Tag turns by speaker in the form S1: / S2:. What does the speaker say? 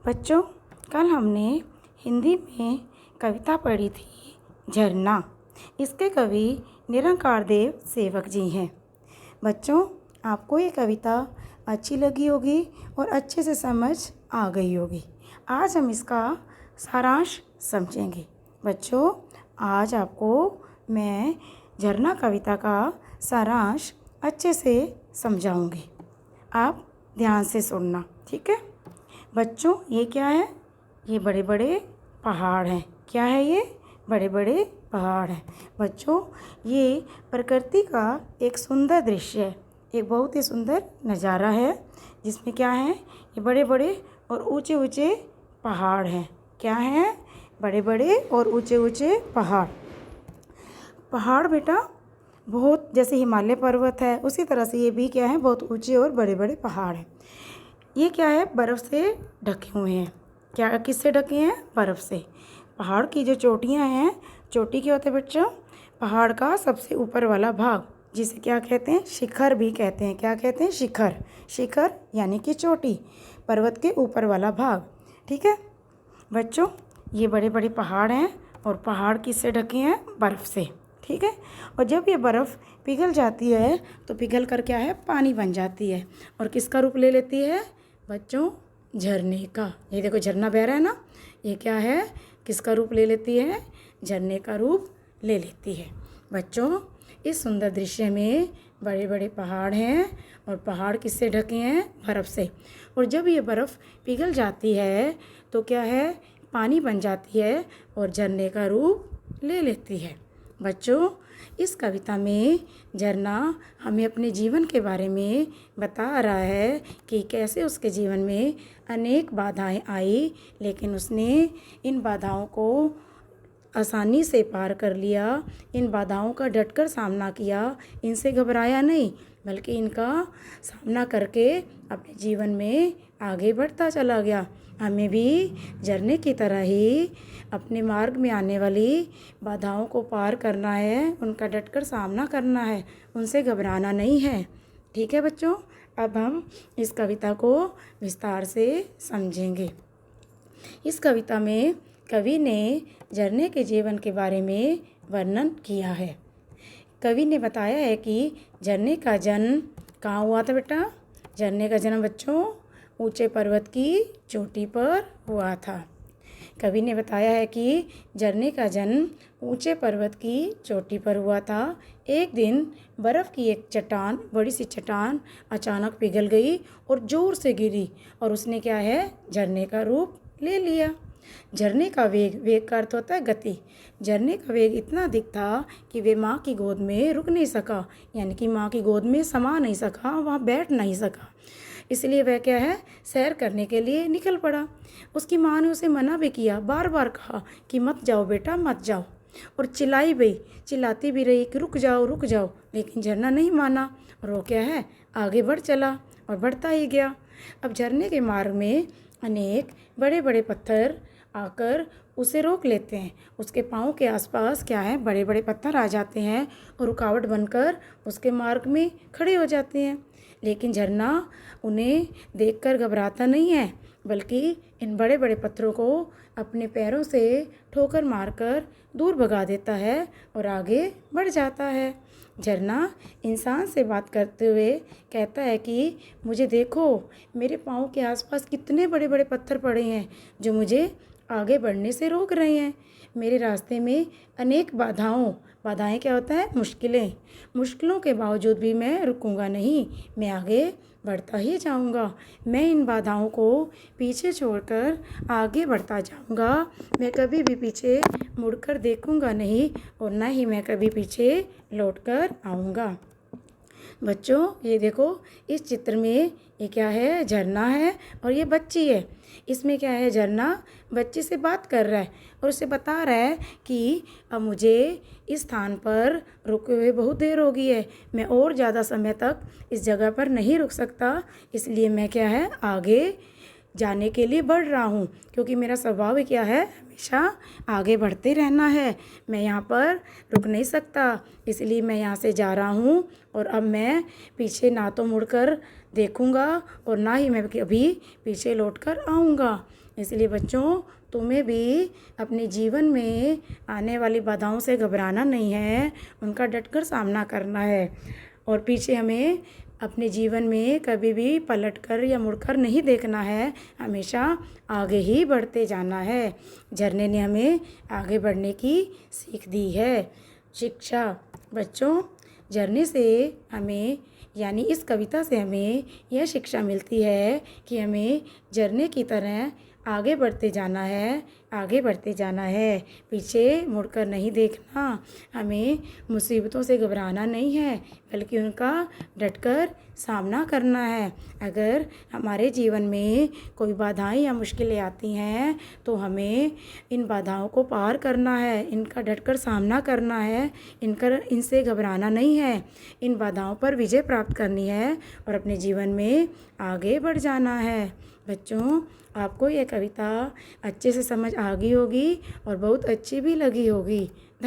S1: बच्चों, कल हमने हिंदी में कविता पढ़ी थी झरना। इसके कवि निरंकार देव सेवक जी हैं। बच्चों, आपको ये कविता अच्छी लगी होगी और अच्छे से समझ आ गई होगी। आज हम इसका सारांश समझेंगे। बच्चों, आज आपको मैं झरना कविता का सारांश अच्छे से समझाऊंगी। आप ध्यान से सुनना, ठीक है? बच्चों, ये क्या है? ये बड़े बड़े पहाड़ हैं। क्या है ये? बड़े बड़े पहाड़ हैं। बच्चों, ये प्रकृति का एक सुंदर दृश्य है, एक बहुत ही सुंदर नज़ारा है, जिसमें क्या है, ये बड़े बड़े और ऊंचे ऊंचे पहाड़ हैं। क्या हैं? बड़े बड़े और ऊंचे ऊंचे पहाड़। पहाड़ बेटा बहुत, जैसे हिमालय पर्वत है उसी तरह से ये भी क्या है, बहुत ऊंचे और बड़े बड़े पहाड़ हैं। ये क्या है? बर्फ़ से ढके हुए हैं। क्या किससे ढके हैं? बर्फ़ से। पहाड़ की जो चोटियाँ हैं, चोटी क्या होते हैं बच्चों? पहाड़ का सबसे ऊपर वाला भाग, जिसे क्या कहते हैं? शिखर भी कहते हैं। क्या कहते हैं? शिखर। शिखर यानी कि चोटी, पर्वत के ऊपर वाला भाग। ठीक है बच्चों, ये बड़े बड़े पहाड़ हैं और पहाड़ किससे ढके हैं? बर्फ़ से। ठीक है, और जब ये बर्फ़ पिघल जाती है तो पिघल कर क्या है? पानी बन जाती है और किसका रूप ले लेती है बच्चों? झरने का। ये देखो झरना बह रहा है ना, ये क्या है? किसका रूप ले लेती है? झरने का रूप ले लेती है। बच्चों, इस सुंदर दृश्य में बड़े बड़े पहाड़ हैं और पहाड़ किससे ढके हैं? बर्फ़ से। और जब ये बर्फ़ पिघल जाती है तो क्या है? पानी बन जाती है और झरने का रूप ले लेती है। बच्चों, इस कविता में झरना हमें अपने जीवन के बारे में बता रहा है कि कैसे उसके जीवन में अनेक बाधाएं आई, लेकिन उसने इन बाधाओं को आसानी से पार कर लिया। इन बाधाओं का डटकर सामना किया, इनसे घबराया नहीं, बल्कि इनका सामना करके अपने जीवन में आगे बढ़ता चला गया। हमें भी झरने की तरह ही अपने मार्ग में आने वाली बाधाओं को पार करना है, उनका डटकर सामना करना है, उनसे घबराना नहीं है। ठीक है बच्चों, अब हम इस कविता को विस्तार से समझेंगे। इस कविता में कवि ने झरने के जीवन के बारे में वर्णन किया है। कवि ने बताया है कि झरने का जन्म कहाँ हुआ था बेटा? झरने का जन्म बच्चों ऊंचे पर्वत की चोटी पर हुआ था। कवि ने बताया है कि झरने का जन्म ऊंचे पर्वत की चोटी पर हुआ था। एक दिन बर्फ़ की एक चट्टान, बड़ी सी चट्टान अचानक पिघल गई और ज़ोर से गिरी और उसने क्या है? झरने का रूप ले लिया। झरने का वेग, वेग का अर्थ होता है गति। झरने का वेग इतना अधिक था कि वे माँ की गोद में रुक नहीं सका, यानी कि माँ की गोद में समा नहीं सका, वहाँ बैठ नहीं सका। इसलिए वह क्या है? सैर करने के लिए निकल पड़ा। उसकी माँ ने उसे मना भी किया, बार बार कहा कि मत जाओ बेटा, मत जाओ, और चिल्लाई भी, चिल्लाती भी रही कि रुक जाओ रुक जाओ, लेकिन झरना नहीं माना और वो क्या है? आगे बढ़ चला और बढ़ता ही गया। अब झरने के मार्ग में अनेक बड़े बड़े पत्थर आकर उसे रोक लेते हैं। उसके पाँव के आसपास क्या है? बड़े बड़े पत्थर आ जाते हैं और रुकावट बनकर उसके मार्ग में खड़े हो जाते हैं। लेकिन झरना उन्हें देखकर घबराता नहीं है, बल्कि इन बड़े बड़े पत्थरों को अपने पैरों से ठोकर मारकर दूर भगा देता है और आगे बढ़ जाता है। झरना इंसान से बात करते हुए कहता है कि मुझे देखो, मेरे पाँव के आसपास कितने बड़े बड़े पत्थर पड़े हैं जो मुझे आगे बढ़ने से रोक रहे हैं। मेरे रास्ते में अनेक बाधाएं क्या होता है? मुश्किलों के बावजूद भी मैं रुकूंगा नहीं, मैं आगे बढ़ता ही जाऊंगा। मैं इन बाधाओं को पीछे छोड़कर आगे बढ़ता जाऊंगा। मैं कभी भी पीछे मुड़कर देखूंगा नहीं और न ही मैं कभी पीछे लौटकर आऊंगा। बच्चों, ये देखो, इस चित्र में ये क्या है? झरना है और ये बच्ची है। इसमें क्या है? झरना बच्ची से बात कर रहा है और उसे बता रहा है कि अब मुझे इस स्थान पर रुके हुए बहुत देर हो गई है, मैं और ज़्यादा समय तक इस जगह पर नहीं रुक सकता, इसलिए मैं क्या है? आगे जाने के लिए बढ़ रहा हूँ, क्योंकि मेरा स्वभाव क्या है, हमेशा आगे बढ़ते रहना है। मैं यहाँ पर रुक नहीं सकता, इसलिए मैं यहाँ से जा रहा हूँ और अब मैं पीछे ना तो मुड़कर देखूँगा और ना ही मैं कभी पीछे लौटकर आऊँगा। इसलिए बच्चों, तुम्हें भी अपने जीवन में आने वाली बाधाओं से घबराना नहीं है, उनका डटकर सामना करना है और पीछे हमें अपने जीवन में कभी भी पलटकर या मुड़कर नहीं देखना है, हमेशा आगे ही बढ़ते जाना है। झरने ने हमें आगे बढ़ने की सीख दी है। शिक्षा। बच्चों, झरने से हमें यानी इस कविता से हमें यह शिक्षा मिलती है कि हमें झरने की तरह आगे बढ़ते जाना है, आगे बढ़ते जाना है, पीछे मुड़कर नहीं देखना। हमें मुसीबतों से घबराना नहीं है, बल्कि उनका डटकर सामना करना है। अगर हमारे जीवन में कोई बाधाएं या मुश्किलें आती हैं तो हमें इन बाधाओं को पार करना है, इनका डटकर सामना करना है, इनसे घबराना नहीं है, इन बाधाओं पर विजय प्राप्त करनी है और अपने जीवन में आगे बढ़ जाना है। बच्चों, आपको ये कविता अच्छे से समझ आ गई होगी और बहुत अच्छी भी लगी होगी।